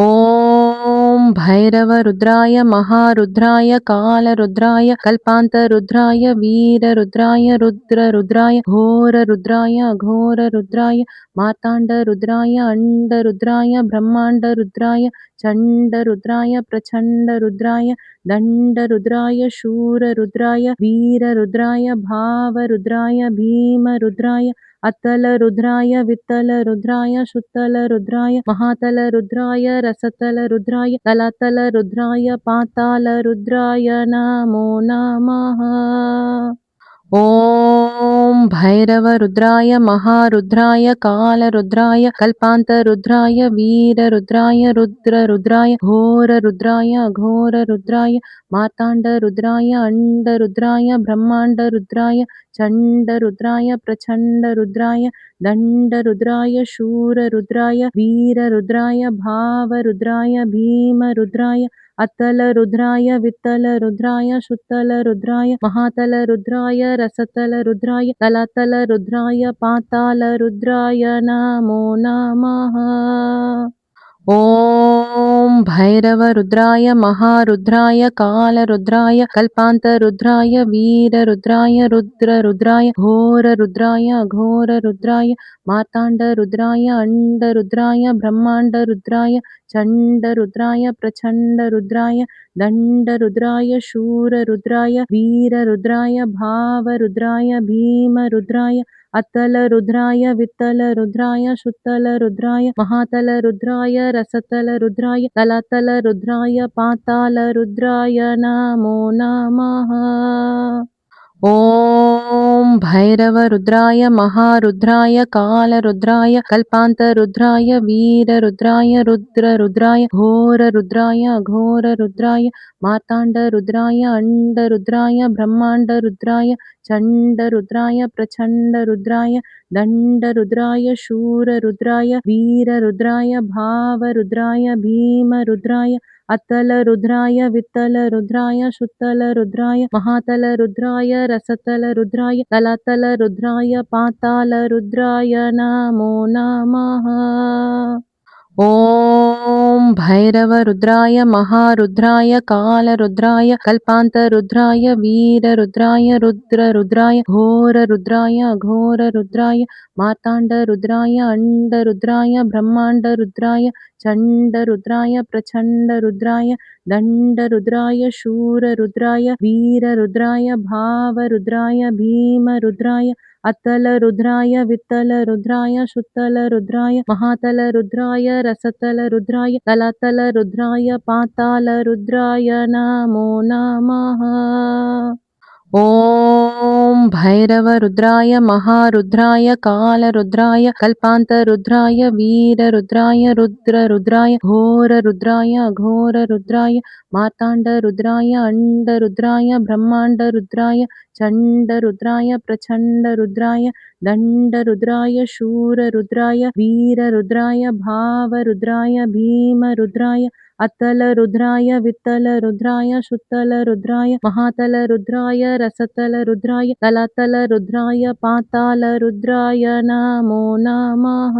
ॐ भैरवरुद्राय महारुद्राय कालरुद्राय कल्पान्तरुद्राय वीररुद्राय रुद्ररुद्राय घोररुद्राय अघोररुद्राय मार्ताण्डरुद्राय अण्डरुद्राय ब्रह्माण्डरुद्राय चण्डरुद्राय प्रचण्डरुद्राय दण्डरुद्राय शूररुद्राय वीररुद्राय भावरुद्राय भीमरुद्राय अतलरुद्राय वित्तलरुद्राय शुत्तलरुद्राय महातलरुद्राय रसतलरुद्राय तलातलरुद्राय पातालरुद्राय नमो नमः। ॐ भैरवरुद्राय महारुद्राय कालरुद्राय कल्पान्तरुद्राय वीररुद्राय रुद्ररुद्राय घोररुद्राय अघोररुद्राय मार्ताण्डरुद्राय अण्डरुद्राय ब्रह्माण्डरुद्राय चण्डरुद्राय प्रचण्डरुद्राय दण्डरुद्राय शूररुद्राय वीररुद्राय भावरुद्राय भीमरुद्राय अतलरुद्राय वित्तलरुद्राय शुत्तलरुद्राय महातलरुद्राय रसतलरुद्राय तलातलरुद्राय पातालरुद्राय नमो नमः। ॐ भैरवरुद्राय महारुद्राय कालरुद्राय कल्पान्तरुद्राय वीररुद्राय रुद्ररुद्राय घोररुद्राय अघोररुद्राय मार्ताण्डरुद्राय अण्डरुद्राय ब्रह्माण्डरुद्राय चण्डरुद्राय प्रचण्डरुद्राय दण्डरुद्राय शूररुद्राय वीररुद्राय भावरुद्राय भीमरुद्राय अतलरुद्राय वित्तलरुद्राय शुत्तलरुद्राय महातलरुद्राय रसतलरुद्राय तलातलरुद्राय पातालरुद्राय नमो नमः। ॐ भैरवरुद्राय महारुद्राय कालरुद्राय कल्पान्तरुद्राय वीररुद्राय रुद्ररुद्राय घोररुद्राय अघोररुद्राय मार्ताण्डरुद्राय अण्डरुद्राय ब्रह्माण्डरुद्राय चण्डरुद्राय प्रचण्डरुद्राय दण्डरुद्राय शूररुद्राय वीररुद्राय भावरुद्राय भीमरुद्राय अतलरुद्राय वित्तलरुद्राय शुत्तलरुद्राय महातलरुद्राय रसतलरुद्राय तलातलरुद्राय पातालरुद्राय नमो नमः। ॐ भैरवरुद्राय महारुद्राय कालरुद्राय कल्पान्तरुद्राय वीररुद्राय रुद्ररुद्राय घोररुद्राय अघोररुद्राय मार्ताण्डरुद्राय अण्डरुद्राय ब्रह्माण्डरुद्राय चण्डरुद्राय प्रचण्डरुद्राय दण्डरुद्राय शूररुद्राय वीररुद्राय भावरुद्राय भीमरुद्राय अतलरुद्राय वित्तलरुद्राय शुत्तलरुद्राय महातलरुद्राय रसतलरुद्राय तलातलरुद्राय पातालरुद्राय नमो नमः। ॐ भैरवरुद्राय महारुद्राय कालरुद्राय कल्पान्तरुद्राय वीररुद्राय रुद्ररुद्राय घोररुद्राय अघोररुद्राय मार्ताण्डरुद्राय अण्डरुद्राय ब्रह्माण्डरुद्राय चण्डरुद्राय प्रचण्डरुद्राय दण्डरुद्राय शूररुद्राय वीररुद्राय भावरुद्राय भीमरुद्राय अतलरुद्राय वित्तलरुद्राय शुत्तलरुद्राय महातलरुद्राय रसतलरुद्राय तलातलरुद्राय पातालरुद्राय नमो नमः।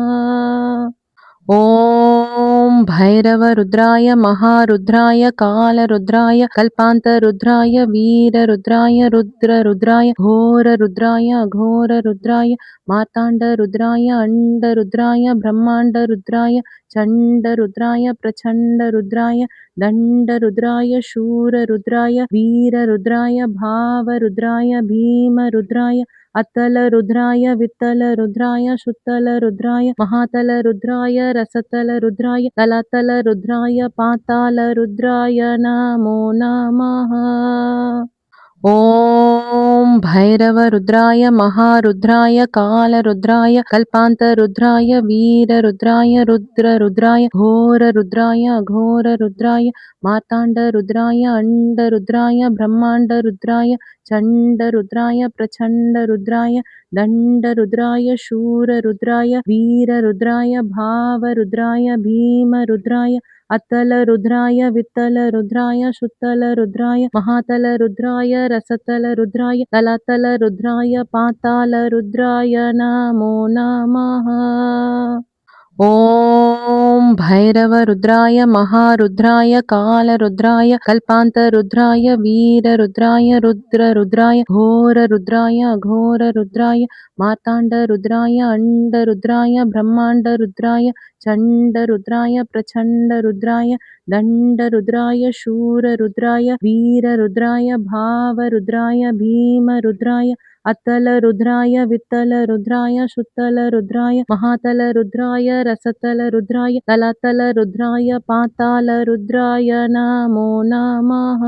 ॐ भैरवरुद्राय महारुद्राय कालरुद्राय कल्पान्तरुद्राय वीररुद्राय रुद्ररुद्राय घोररुद्राय अघोररुद्राय मार्ताण्डरुद्राय अण्डरुद्राय ब्रह्माण्डरुद्राय चण्डरुद्राय प्रचण्डरुद्राय दण्डरुद्राय शूररुद्राय वीररुद्राय भावरुद्राय भीमरुद्राय अतलरुद्राय वित्तलरुद्राय शुत्तलरुद्राय महातलरुद्राय रसतलरुद्राय तलातलरुद्राय पातालरुद्राय नमो नमः। ॐ भैरवरुद्राय महारुद्राय कालरुद्राय कल्पान्तरुद्राय वीररुद्राय रुद्ररुद्राय घोररुद्राय अघोररुद्राय मार्ताण्डरुद्राय अण्डरुद्राय ब्रह्माण्डरुद्राय चण्डरुद्राय प्रचण्डरुद्राय दण्डरुद्राय शूररुद्राय वीररुद्राय भावरुद्राय भीमरुद्राय अतलरुद्राय वित्तलरुद्राय शुत्तलरुद्राय महातलरुद्राय रसतलरुद्राय तलातलरुद्राय पातालरुद्राय नमो नमः। ॐ भैरवरुद्राय महारुद्राय कालरुद्राय कल्पान्तरुद्राय वीररुद्राय रुद्ररुद्राय घोररुद्राय अघोररुद्राय मार्ताण्डरुद्राय अण्डरुद्राय ब्रह्माण्डरुद्राय चण्डरुद्राय प्रचण्डरुद्राय दण्डरुद्राय शूररुद्राय वीररुद्राय भावरुद्राय भीमरुद्राय अतलरुद्राय वित्तलरुद्राय शुत्तलरुद्राय महातलरुद्राय रसतलरुद्राय तलातलरुद्राय पातालरुद्राय नमो नमः।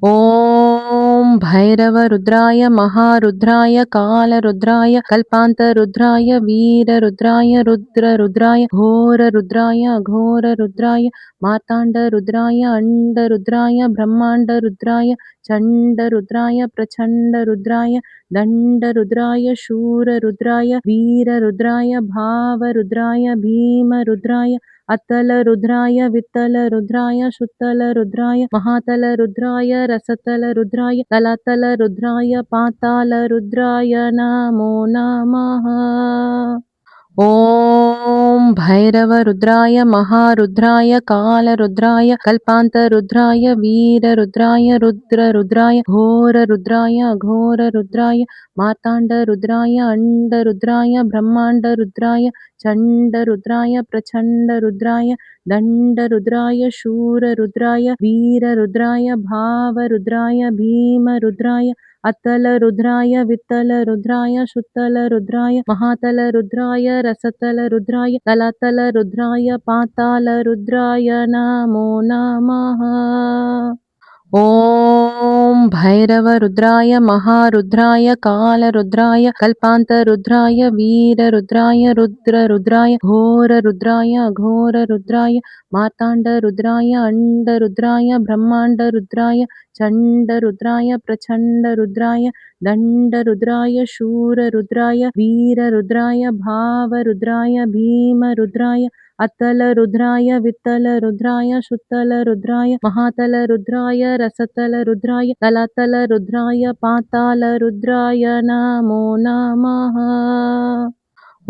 ॐ भैरवरुद्राय महारुद्राय कालरुद्राय कल्पान्तरुद्राय वीररुद्राय रुद्ररुद्राय घोररुद्राय अघोररुद्राय मार्ताण्डरुद्राय अण्डरुद्राय ब्रह्माण्डरुद्राय चण्डरुद्राय प्रचण्डरुद्राय दण्डरुद्राय शूररुद्राय वीररुद्राय भावरुद्राय भीमरुद्राय अतलरुद्राय वित्तलरुद्राय शुत्तलरुद्राय महातलरुद्राय रसतलरुद्राय तलातलरुद्राय पातालरुद्राय नमो नमः। ॐ भैरवरुद्राय महारुद्राय कालरुद्राय कल्पान्तरुद्राय वीररुद्राय रुद्ररुद्राय घोररुद्राय अघोररुद्राय मार्ताण्डरुद्राय अण्डरुद्राय ब्रह्माण्डरुद्राय चण्डरुद्राय प्रचण्डरुद्राय दण्डरुद्राय शूररुद्राय वीररुद्राय भावरुद्राय भीमरुद्राय अतलरुद्राय वित्तलरुद्राय शुत्तलरुद्राय महातलरुद्राय रसतलरुद्राय तलातलरुद्राय पातालरुद्राय नमो नमः। ॐ भैरवरुद्राय महारुद्राय कालरुद्राय कल्पान्तरुद्राय वीररुद्राय रुद्ररुद्राय घोररुद्राय अघोररुद्राय मार्ताण्डरुद्राय अण्डरुद्राय ब्रह्माण्डरुद्राय चण्डरुद्राय प्रचण्डरुद्राय दण्डरुद्राय शूररुद्राय वीररुद्राय भावरुद्राय भीमरुद्राय अतलरुद्राय वित्तलरुद्राय शुत्तलरुद्राय महातलरुद्राय रसतलरुद्राय तलातलरुद्राय पातालरुद्राय नमो नमः।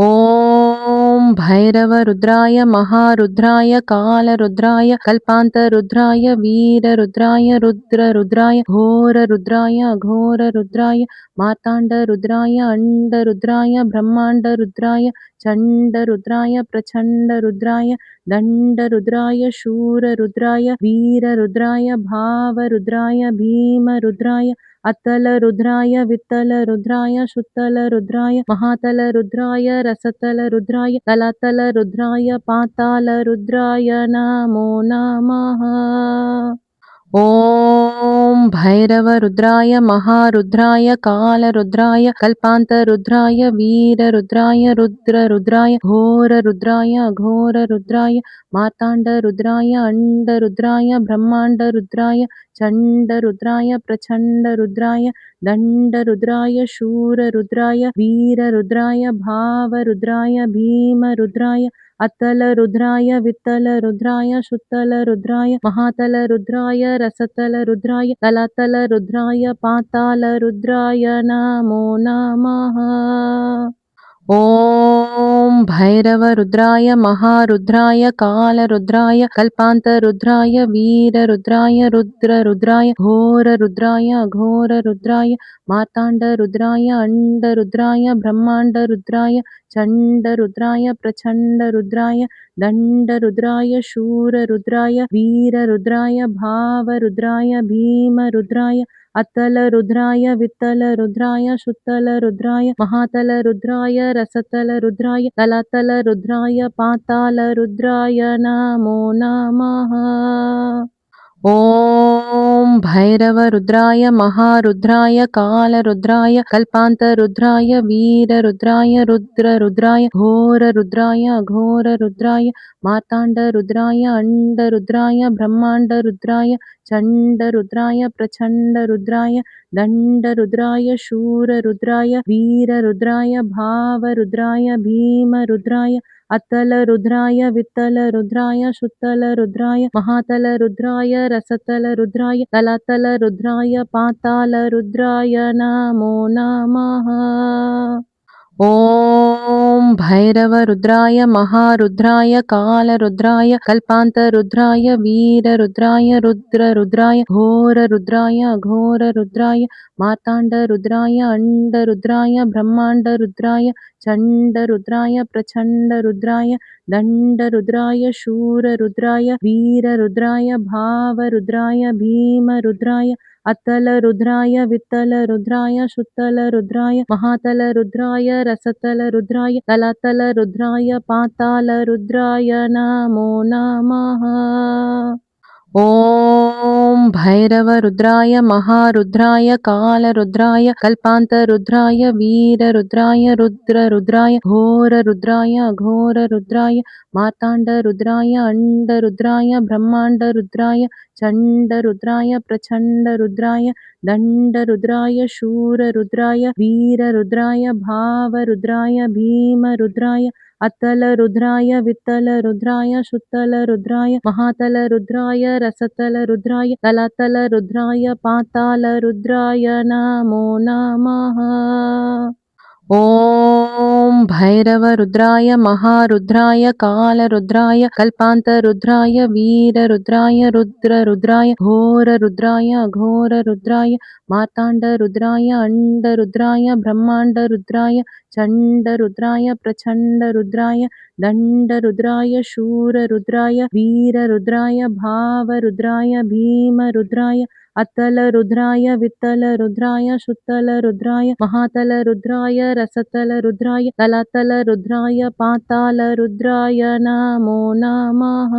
ॐ भैरवरुद्राय महारुद्राय कालरुद्राय कल्पान्तरुद्राय वीररुद्राय रुद्ररुद्राय घोररुद्राय अघोररुद्राय मार्ताण्डरुद्राय अण्डरुद्राय ब्रह्माण्डरुद्राय चण्डरुद्राय प्रचण्डरुद्राय दण्डरुद्राय शूररुद्राय वीररुद्राय भावरुद्राय भीमरुद्राय अतलरुद्राय वित्तलरुद्राय शुत्तलरुद्राय महातलरुद्राय रसतलरुद्राय तलातलरुद्राय पातालरुद्राय नमो नमः। ॐ भैरवरुद्राय महारुद्राय कालरुद्राय कल्पान्तरुद्राय वीररुद्राय रुद्ररुद्राय घोररुद्राय अघोररुद्राय मार्ताण्डरुद्राय अण्डरुद्राय ब्रह्माण्डरुद्राय चण्डरुद्राय प्रचण्डरुद्राय दण्डरुद्राय शूररुद्राय वीररुद्राय भावरुद्राय भीमरुद्राय अतलरुद्राय वित्तलरुद्राय शुत्तलरुद्राय महातलरुद्राय रसतलरुद्राय तलातलरुद्राय पातालरुद्राय नमो नमः। ॐ भैरवरुद्राय महारुद्राय कालरुद्राय कल्पान्तरुद्राय वीररुद्राय रुद्ररुद्राय घोररुद्राय अघोररुद्राय मार्ताण्डरुद्राय अण्डरुद्राय ब्रह्माण्डरुद्राय चण्डरुद्राय प्रचण्डरुद्राय दण्डरुद्राय शूररुद्राय वीररुद्राय भावरुद्राय भीमरुद्राय अतलरुद्राय वित्तलरुद्राय शुत्तलरुद्राय महातलरुद्राय रसतलरुद्राय तलातलरुद्राय पातालरुद्राय नमो नमः। ॐ भैरवरुद्राय महारुद्राय कालरुद्राय कल्पान्तरुद्राय वीररुद्राय रुद्ररुद्राय घोररुद्राय अघोररुद्राय मार्ताण्डरुद्राय अण्डरुद्राय ब्रह्माण्डरुद्राय चण्डरुद्राय प्रचण्डरुद्राय दण्डरुद्राय शूररुद्राय वीररुद्राय भावरुद्राय भीमरुद्राय अतलरुद्राय वित्तलरुद्राय शुत्तलरुद्राय महातलरुद्राय रसतलरुद्राय तलातलरुद्राय पातालरुद्राय नमो नमः। ॐ भैरवरुद्राय महारुद्राय कालरुद्राय कल्पान्तरुद्राय वीररुद्राय रुद्ररुद्राय घोररुद्राय अघोररुद्राय मार्ताण्डरुद्राय अण्डरुद्राय ब्रह्माण्डरुद्राय चण्डरुद्राय प्रचण्डरुद्राय दण्डरुद्राय शूररुद्राय वीररुद्राय भावरुद्राय भीमरुद्राय अतलरुद्राय वित्तलरुद्राय शुत्तलरुद्राय महातलरुद्राय रसतलरुद्राय तलातलरुद्राय पातालरुद्राय नमो नमः। ॐ भैरवरुद्राय महारुद्राय कालरुद्राय कल्पान्तरुद्राय वीररुद्राय रुद्ररुद्राय घोररुद्राय अघोररुद्राय मार्ताण्डरुद्राय अण्डरुद्राय ब्रह्माण्डरुद्राय चण्डरुद्राय प्रचण्डरुद्राय दण्डरुद्राय शूररुद्राय वीररुद्राय भावरुद्राय भीमरुद्राय अतलरुद्राय वित्तलरुद्राय शुत्तलरुद्राय महातलरुद्राय रसतलरुद्राय तलातलरुद्राय पातालरुद्राय नमो नमः। ॐ भैरवरुद्राय महारुद्राय कालरुद्राय कल्पान्तरुद्राय वीररुद्राय रुद्ररुद्राय घोररुद्राय अघोररुद्राय मार्ताण्डरुद्राय अण्डरुद्राय ब्रह्माण्डरुद्राय चण्डरुद्राय प्रचण्डरुद्राय दण्डरुद्राय शूररुद्राय वीररुद्राय भावरुद्राय भीमरुद्राय अतलरुद्राय वित्तलरुद्राय शुत्तलरुद्राय महातलरुद्राय रसतलरुद्राय तलातलरुद्राय पातालरुद्राय नमो नमः।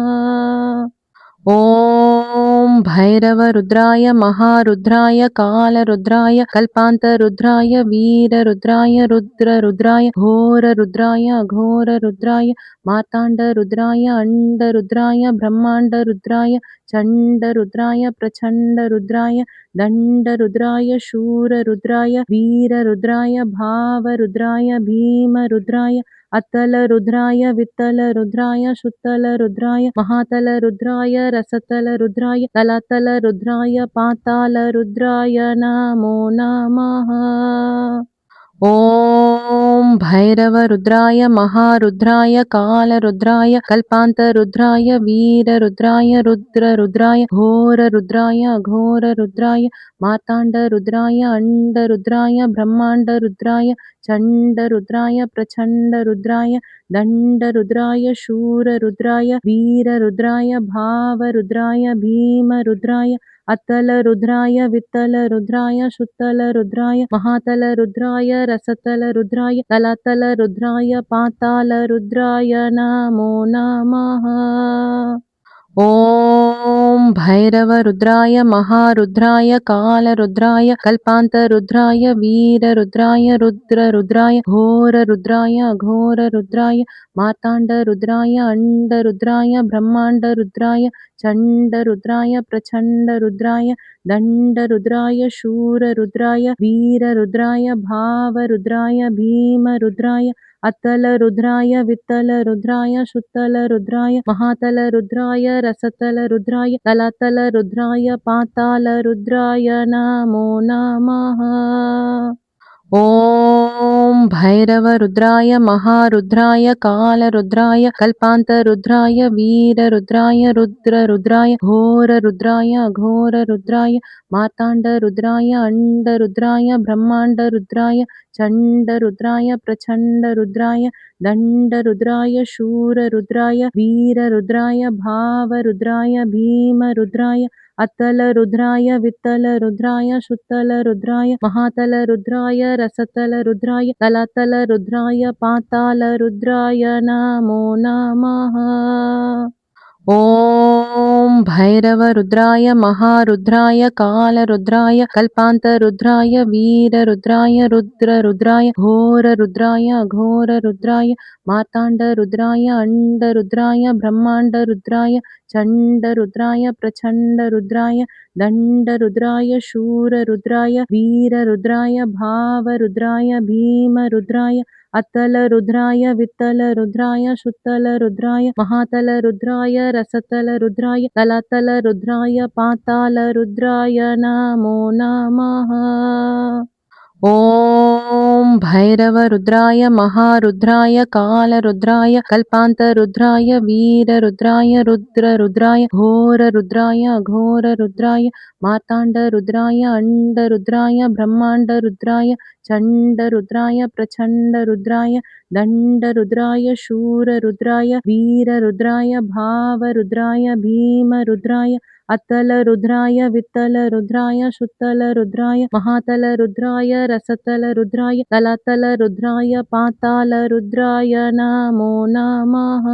ॐ भैरवरुद्राय महारुद्राय कालरुद्राय कल्पान्तरुद्राय वीररुद्राय रुद्ररुद्राय घोररुद्राय अघोररुद्राय मार्ताण्डरुद्राय अण्डरुद्राय ब्रह्माण्डरुद्राय चण्डरुद्राय प्रचण्डरुद्राय दण्डरुद्राय शूररुद्राय वीररुद्राय भावरुद्राय भीमरुद्राय अतलरुद्राय वित्तलरुद्राय शुत्तलरुद्राय महातलरुद्राय रसतलरुद्राय तलातलरुद्राय पातालरुद्राय नमो नमः। ॐ भैरवरुद्राय महारुद्राय कालरुद्राय कल्पान्तरुद्राय वीररुद्राय रुद्ररुद्राय घोररुद्राय अघोररुद्राय मार्ताण्डरुद्राय अण्डरुद्राय ब्रह्माण्डरुद्राय चण्डरुद्राय प्रचण्डरुद्राय दण्डरुद्राय शूररुद्राय वीररुद्राय भावरुद्राय भीमरुद्राय अतलरुद्राय वित्तलरुद्राय शुत्तलरुद्राय महातलरुद्राय रसतलरुद्राय तलातलरुद्राय पातालरुद्राय नमो नमः। ॐ भैरवरुद्राय महारुद्राय कालरुद्राय कल्पान्तरुद्राय वीररुद्राय रुद्ररुद्राय घोररुद्राय अघोररुद्राय मार्ताण्डरुद्राय अण्डरुद्राय ब्रह्माण्डरुद्राय चण्डरुद्राय प्रचण्डरुद्राय दण्डरुद्राय शूररुद्राय वीररुद्राय भावरुद्राय भीमरुद्राय अतलरुद्राय वित्तलरुद्राय शुत्तलरुद्राय महातलरुद्राय रसतलरुद्राय तलातलरुद्राय पातालरुद्राय नमो नमः। ॐ भैरवरुद्राय महारुद्राय कालरुद्राय कल्पान्तरुद्राय वीररुद्राय रुद्ररुद्राय घोररुद्राय अघोररुद्राय मार्ताण्डरुद्राय अण्डरुद्राय ब्रह्माण्डरुद्राय चण्डरुद्राय प्रचण्डरुद्राय दण्डरुद्राय शूररुद्राय वीररुद्राय भावरुद्राय भीमरुद्राय अतलरुद्राय वित्तलरुद्राय शुत्तलरुद्राय महातलरुद्राय रसतलरुद्राय तलातलरुद्राय पातालरुद्राय नमो नमः। ॐ भैरवरुद्राय महारुद्राय कालरुद्राय कल्पान्तरुद्राय वीररुद्राय रुद्ररुद्राय घोररुद्राय अघोररुद्राय मार्ताण्डरुद्राय अण्डरुद्राय ब्रह्माण्डरुद्राय चण्डरुद्राय प्रचण्डरुद्राय दण्डरुद्राय शूररुद्राय वीररुद्राय भावरुद्राय भीमरुद्राय अतलरुद्राय वित्तलरुद्राय शुत्तलरुद्राय महातलरुद्राय रसतलरुद्राय तलातलरुद्राय पातालरुद्राय नमो नमः। ॐ भैरवरुद्राय महारुद्राय कालरुद्राय कल्पान्तरुद्राय वीररुद्राय रुद्ररुद्राय घोररुद्राय अघोररुद्राय मार्ताण्डरुद्राय अण्डरुद्राय ब्रह्माण्डरुद्राय चण्डरुद्राय प्रचण्डरुद्राय दण्डरुद्राय शूररुद्राय वीररुद्राय भावरुद्राय भीमरुद्राय अतलरुद्राय वित्तलरुद्राय शुत्तलरुद्राय महातलरुद्राय रसतलरुद्राय तलातलरुद्राय पातालरुद्राय नमो नमः।